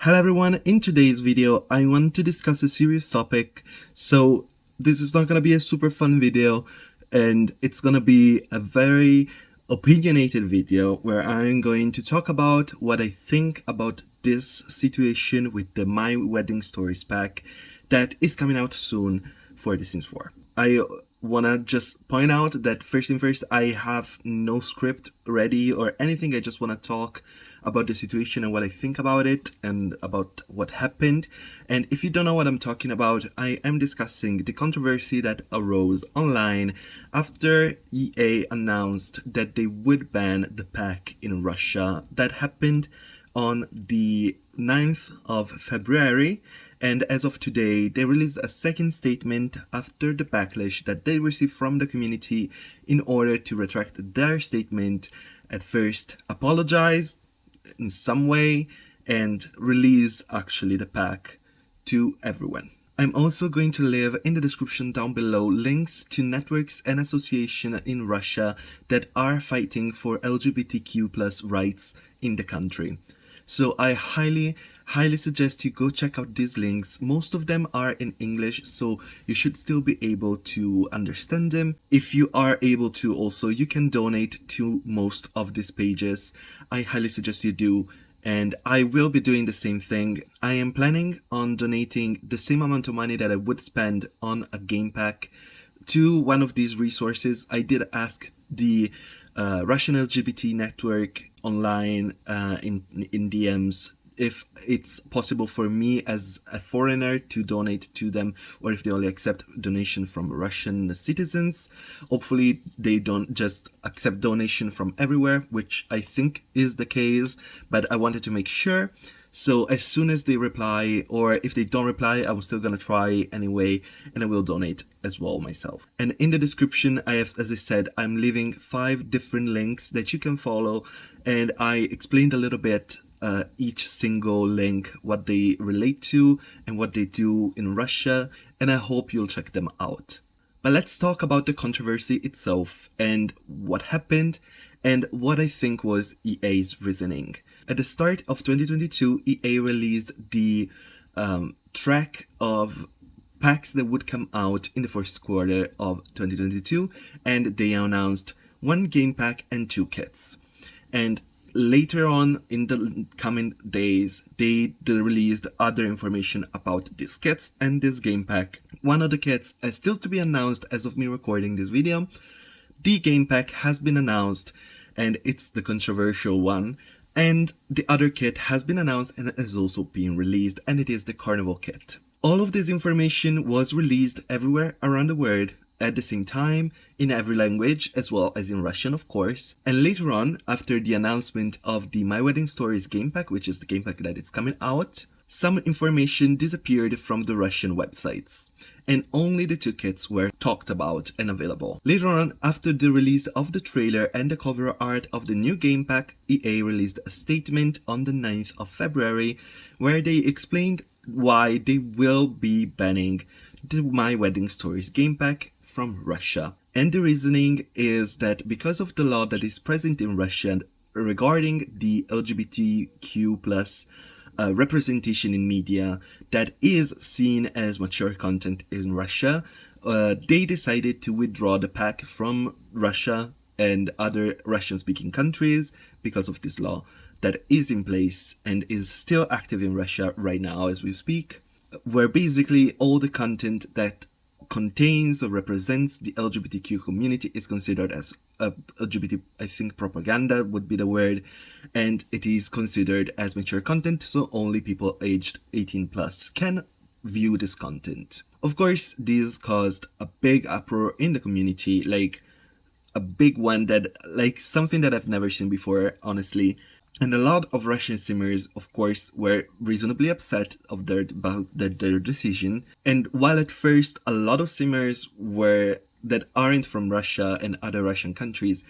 Hello everyone, in today's video I want to discuss a serious topic. So this is not gonna be a super fun video, and it's gonna be a very opinionated video where I'm going to talk about what I think about this situation with the My Wedding Stories pack that is coming out soon for The Sims 4. I wanna just point out that first thing first, I have no script ready or anything. I just wanna talk about the situation and what I think about it and about what happened. And if you don't know what I'm talking about, I am discussing the controversy that arose online after EA announced that they would ban the pack in Russia. That happened on the 9th of February, and as of today they released a second statement after the backlash that they received from the community in order to retract their statement, at first apologize in some way, and release actually the pack to everyone. I'm also going to leave in the description down below links to networks and associations in Russia that are fighting for LGBTQ+ rights in the country. So I highly suggest you go check out these links. Most of them are in English, so you should still be able to understand them. If you are able to, also you can donate to most of these pages. I highly suggest you do, and I will be doing the same thing. I am planning on donating the same amount of money that I would spend on a game pack to one of these resources. I did ask the Russian LGBT network online in DMs if it's possible for me as a foreigner to donate to them, or if they only accept donation from Russian citizens. Hopefully they don't just accept donation from everywhere, which I think is the case, but I wanted to make sure. So as soon as they reply, or if they don't reply, I'm still gonna try anyway, and I will donate as well myself. And in the description, I have, as I said, I'm leaving 5 different links that you can follow, and I explained a little bit each single link, what they relate to and what they do in Russia, and I hope you'll check them out. But let's talk about the controversy itself and what happened and what I think was EA's reasoning. At the start of 2022, EA released the track of packs that would come out in the first quarter of 2022, and they announced 1 game pack and 2 kits. And later on in the coming days, they released other information about these kits and this game pack. One of the kits is still to be announced as of me recording this video. The game pack has been announced, and it's the controversial one. And the other kit has been announced and is also being released, and it is the Carnival kit. All of this information was released everywhere around the world at the same time, in every language, as well as in Russian, of course. And later on, after the announcement of the My Wedding Stories game pack, which is the game pack that is coming out, some information disappeared from the Russian websites, and only the 2 kits were talked about and available. Later on, after the release of the trailer and the cover art of the new game pack, EA released a statement on the 9th of February where they explained why they will be banning the My Wedding Stories game pack from Russia. And the reasoning is that because of the law that is present in Russia regarding the LGBTQ+ representation in media that is seen as mature content in Russia, they decided to withdraw the pack from Russia and other Russian-speaking countries because of this law that is in place and is still active in Russia right now as we speak, where basically all the content that contains or represents the LGBTQ community is considered as LGBT, I think propaganda would be the word, and it is considered as mature content, so only people aged 18+ can view this content. Of course, this caused a big uproar in the community, like a big one, that like something that I've never seen before, honestly. And a lot of Russian simmers, of course, were reasonably upset about their decision. And while at first a lot of simmers that aren't from Russia and other Russian countries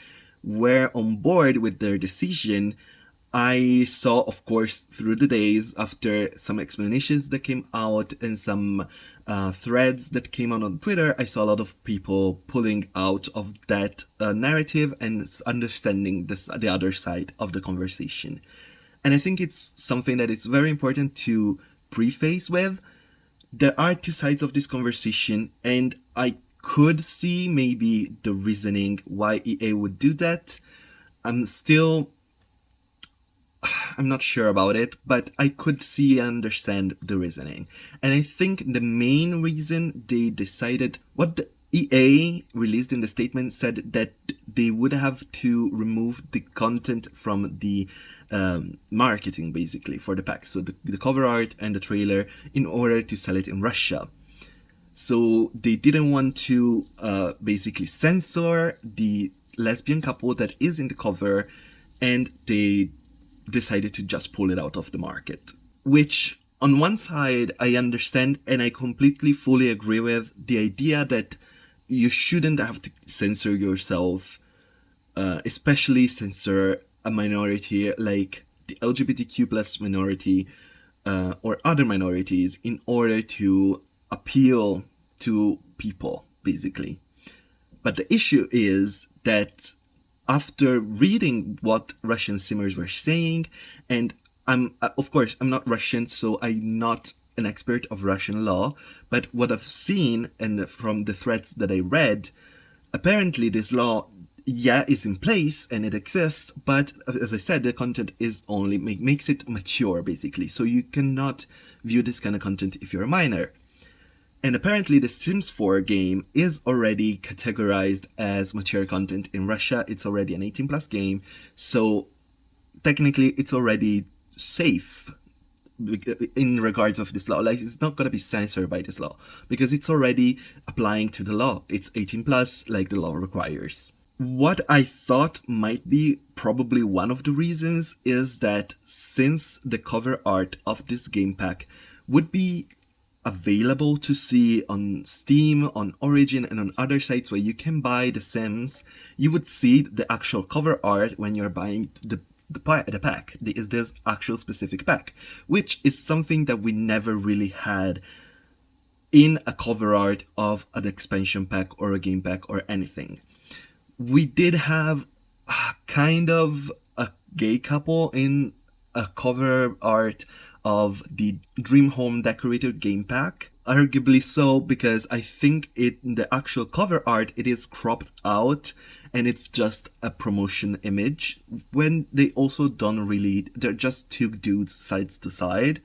were on board with their decision, I saw, of course, through the days, after some explanations that came out and some threads that came out on Twitter, I saw a lot of people pulling out of that narrative and understanding the other side of the conversation. And I think it's something that it's very important to preface with. There are two sides of this conversation, and I could see maybe the reasoning why EA would do that. I'm still I'm not sure about it, but I could see and understand the reasoning. And I think the main reason they decided, what the EA released in the statement said that they would have to remove the content from the marketing, basically, for the pack. So the cover art and the trailer, in order to sell it in Russia. So they didn't want to basically censor the lesbian couple that is in the cover, and they decided to just pull it out of the market. Which, on one side, I understand and I completely fully agree with the idea that you shouldn't have to censor yourself, especially censor a minority like the LGBTQ plus minority or other minorities in order to appeal to people, basically. But the issue is that after reading what Russian simmers were saying, and of course, I'm not Russian, so I'm not an expert of Russian law, but what I've seen and from the threads that I read, apparently this law, yeah, is in place and it exists, but as I said, the content is only makes it mature, basically. So you cannot view this kind of content if you're a minor. And apparently the Sims 4 game is already categorized as mature content in Russia. It's already an 18 plus game. So technically it's already safe in regards of this law. Like, it's not going to be censored by this law because it's already applying to the law. It's 18 plus like the law requires. What I thought might be probably one of the reasons is that since the cover art of this game pack would be available to see on Steam, on Origin, and on other sites where you can buy The Sims, you would see the actual cover art when you're buying the pack. Is this actual specific pack, which is something that we never really had in a cover art of an expansion pack or a game pack or anything. We did have kind of a gay couple in a cover art of the Dream Home Decorator game pack. Arguably so, because I think the actual cover art, it is cropped out and it's just a promotion image, when they also don't really, they're just two dudes sides to side.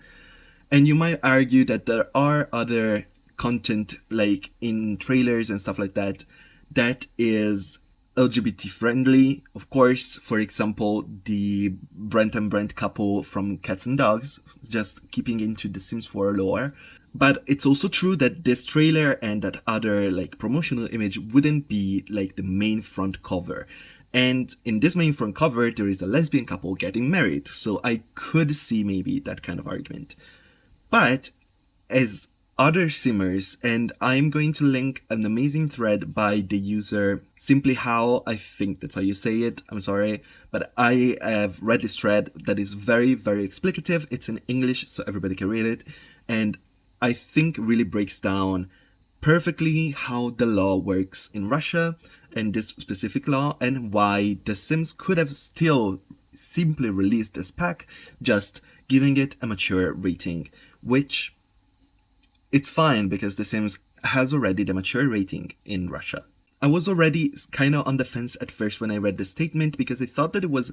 And you might argue that there are other content like in trailers and stuff like that that is LGBT friendly. Of course, for example, the Brent and Brent couple from Cats and Dogs, just keeping into the Sims 4 lore. But it's also true that this trailer and that other like promotional image wouldn't be like the main front cover. And in this main front cover, there is a lesbian couple getting married. So I could see maybe that kind of argument. But as other simmers, and I'm going to link an amazing thread by the user Simply How, I think that's how you say it, I'm sorry, but I have read this thread that is very, very explicative. It's in English, so everybody can read it, and I think really breaks down perfectly how the law works in Russia, and this specific law, and why The Sims could have still simply released this pack, just giving it a mature rating, which it's fine because The Sims has already the mature rating in Russia. I was already kind of on the fence at first when I read the statement because I thought that it was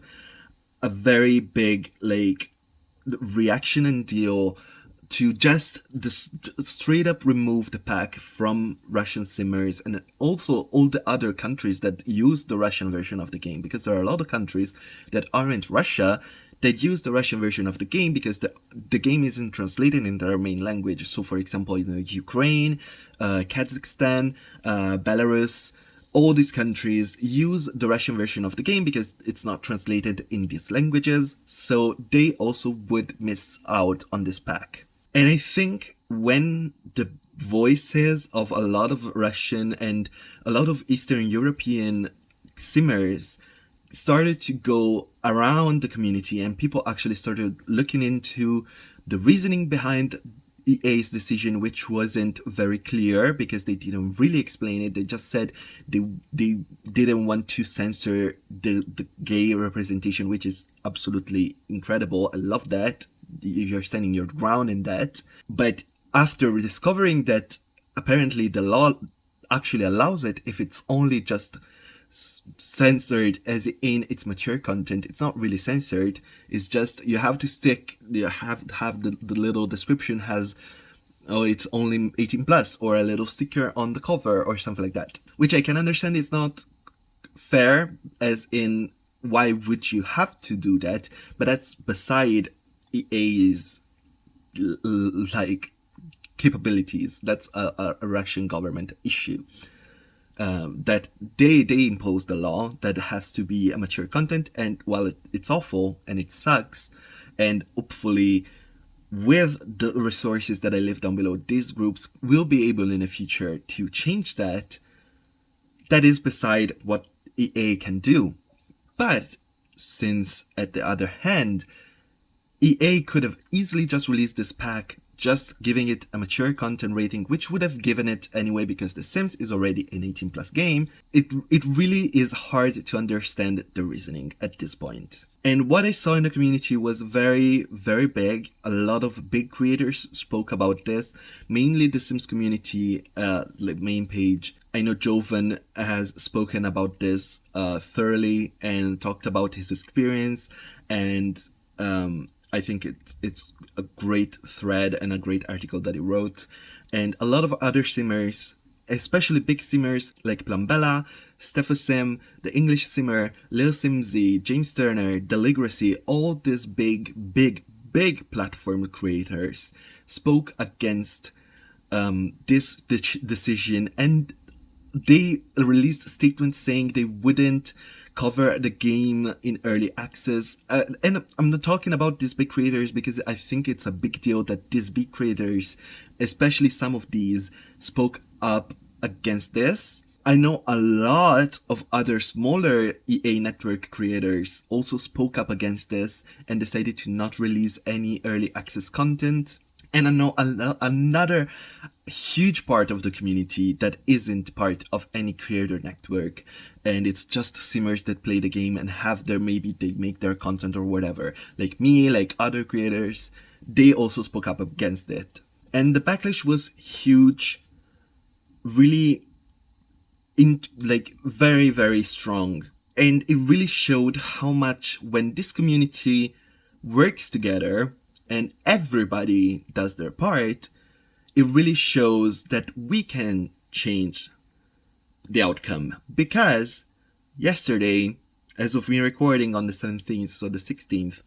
a very big like reaction and deal to just straight up remove the pack from Russian simmers and also all the other countries that use the Russian version of the game, because there are a lot of countries that aren't Russia that use the Russian version of the game because the game isn't translated in their main language. So, for example, Ukraine, Kazakhstan, Belarus, all these countries use the Russian version of the game because it's not translated in these languages. So they also would miss out on this pack. And I think when the voices of a lot of Russian and a lot of Eastern European simmers started to go around the community and people actually started looking into the reasoning behind EA's decision, which wasn't very clear because they didn't really explain it. They just said they didn't want to censor the gay representation, which is absolutely incredible. I love that. You're standing your ground in that. But after discovering that apparently the law actually allows it if it's only just censored as in its mature content, it's not really censored. It's just you have the little description has, oh, it's only 18 plus, or a little sticker on the cover or something like that, which I can understand it's not fair, as in why would you have to do that, but that's beside EA's like capabilities. That's a Russian government issue. That they impose the law that has to be a mature content, and while it's awful and it sucks, and hopefully with the resources that I leave down below, these groups will be able in the future to change that. That is beside what EA can do. But since at the other hand, EA could have easily just released this pack, just giving it a mature content rating, which would have given it anyway because The Sims is already an 18 plus game. It really is hard to understand the reasoning at this point. And what I saw in the community was very, very big. A lot of big creators spoke about this, mainly the Sims community main page. I know Jovan has spoken about this thoroughly and talked about his experience, and I think it's a great thread and a great article that he wrote. And a lot of other simmers, especially big simmers like Plambella, Stephasim, the English simmer, Lil Simzy, James Turner, Deligracy, all these big platform creators spoke against this decision, and they released statements saying they wouldn't cover the game in early access. And I'm not talking about these big creators because I think it's a big deal that these big creators, especially some of these, spoke up against this. I know a lot of other smaller EA network creators also spoke up against this and decided to not release any early access content. And I know another huge part of the community that isn't part of any creator network, and it's just simmers that play the game and have maybe they make their content or whatever. Like me, like other creators, they also spoke up against it. And the backlash was huge, really very, very strong. And it really showed how much when this community works together and everybody does their part, it really shows that we can change the outcome. Because yesterday, as of me recording on the 17th, so the 16th,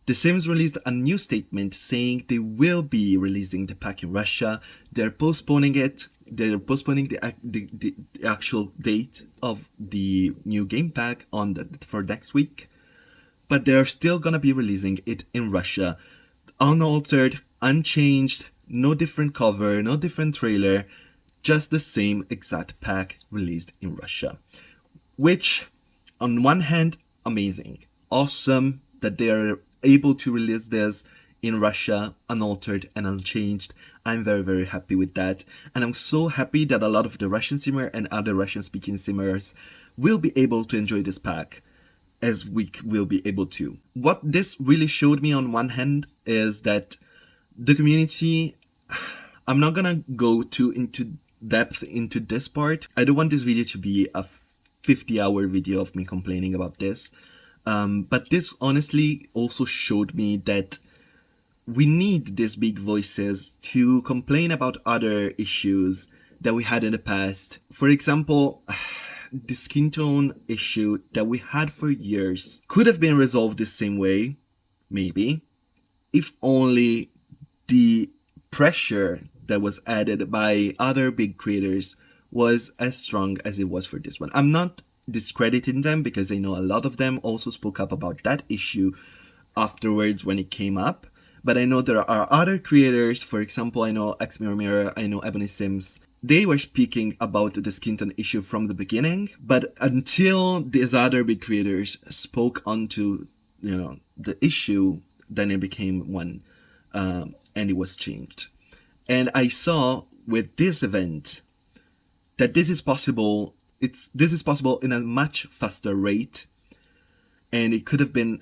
The Sims released a new statement saying they will be releasing the pack in Russia. They're postponing it. They're postponing the actual date of the new game pack for next week. But they're still gonna be releasing it in Russia. Unaltered, unchanged, no different cover, no different trailer, just the same exact pack released in Russia. Which, on one hand, amazing. Awesome that they are able to release this in Russia, unaltered and unchanged. I'm very, very happy with that. And I'm so happy that a lot of the Russian simmer and other Russian-speaking simmers will be able to enjoy this pack, as we will be able to. What this really showed me on one hand is that the community, I'm not gonna go too into depth into this part. I don't want this video to be a 50-hour video of me complaining about this. But this honestly also showed me that we need these big voices to complain about other issues that we had in the past. For example, the skin tone issue that we had for years could have been resolved the same way, maybe, if only the pressure that was added by other big creators was as strong as it was for this one. I'm not discrediting them because I know a lot of them also spoke up about that issue afterwards when it came up. But I know there are other creators, for example, I know X Mirror Mirror, I know Ebony Sims. They were speaking about the skin tone issue from the beginning, but until these other big creators spoke onto, the issue, then it became one, and it was changed. And I saw with this event that this is possible. This is possible in a much faster rate, and it could have been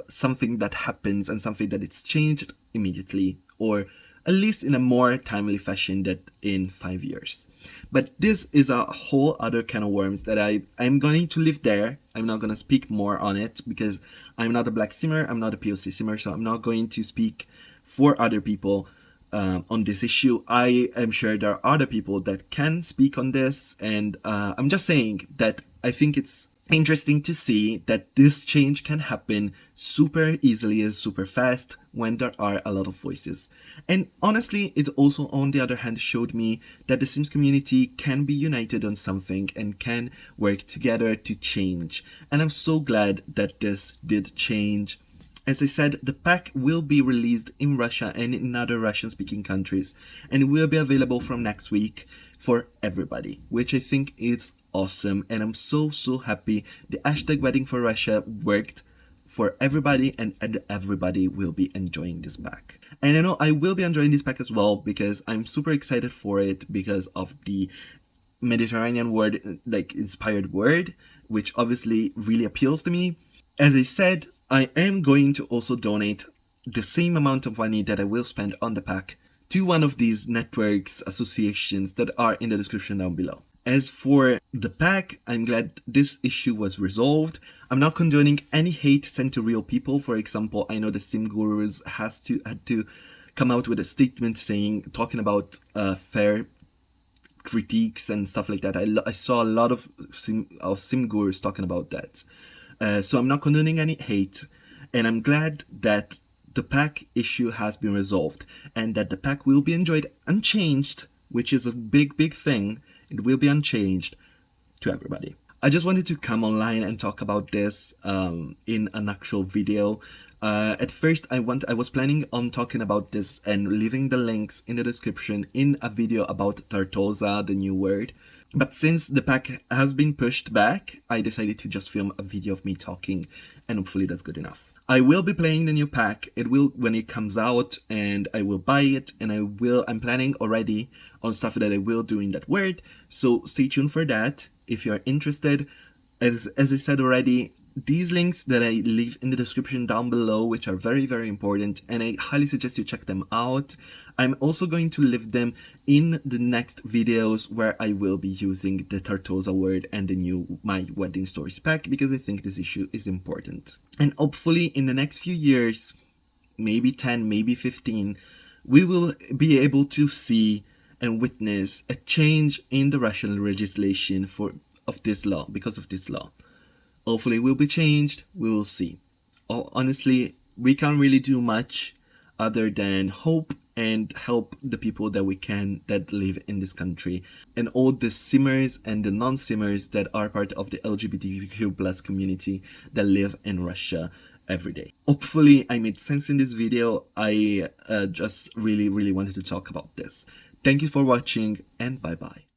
something that happens and something that it's changed immediately, or at least in a more timely fashion than in 5 years. But this is a whole other can of worms that I'm going to leave there. I'm not going to speak more on it because I'm not a black simmer, I'm not a POC simmer, so I'm not going to speak for other people on this issue. I am sure there are other people that can speak on this, and I'm just saying that I think it's interesting to see that this change can happen super easily and super fast when there are a lot of voices. And honestly, it also on the other hand showed me that the Sims community can be united on something and can work together to change. And I'm so glad that this did change. As I said, the pack will be released in Russia and in other Russian-speaking countries, and it will be available from next week for everybody, which I think is awesome. And I'm so happy the hashtag wedding for Russia worked for everybody, and everybody will be enjoying this pack. And I know I will be enjoying this pack as well because I'm super excited for it because of the Mediterranean word, like inspired word, which obviously really appeals to me. As I said, I am going to also donate the same amount of money that I will spend on the pack to one of these networks, associations that are in the description down below. As for the pack, I'm glad this issue was resolved. I'm not condoning any hate sent to real people. For example, I know the Sim Gurus had to come out with a statement talking about fair critiques and stuff like that. I saw a lot of sim gurus talking about that. So I'm not condoning any hate, and I'm glad that the pack issue has been resolved and that the pack will be enjoyed unchanged, which is a big thing. It will be unchanged to everybody. I just wanted to come online and talk about this in an actual video. At first, I was planning on talking about this and leaving the links in the description in a video about Tartosa, the new word. But since the pack has been pushed back, I decided to just film a video of me talking, and hopefully that's good enough. I will be playing the new pack. It will when it comes out, and I will buy it, and I'm planning already on stuff that I will do in that word, so stay tuned for that if you're interested. As I said already, these links that I leave in the description down below, which are very important, and I highly suggest you check them out. I'm also going to leave them in the next videos where I will be using the Tartosa word and the new My Wedding Stories pack, because I think this issue is important. And hopefully in the next few years, maybe 10, maybe 15, we will be able to see and witness a change in the Russian legislation of this law, because of this law. Hopefully it will be changed, we will see. Honestly, we can't really do much other than hope and help the people that we can that live in this country, and all the simmers and the non-simmers that are part of the LGBTQ+ community that live in Russia every day. Hopefully I made sense in this video. I just really wanted to talk about this. Thank you for watching, and bye bye.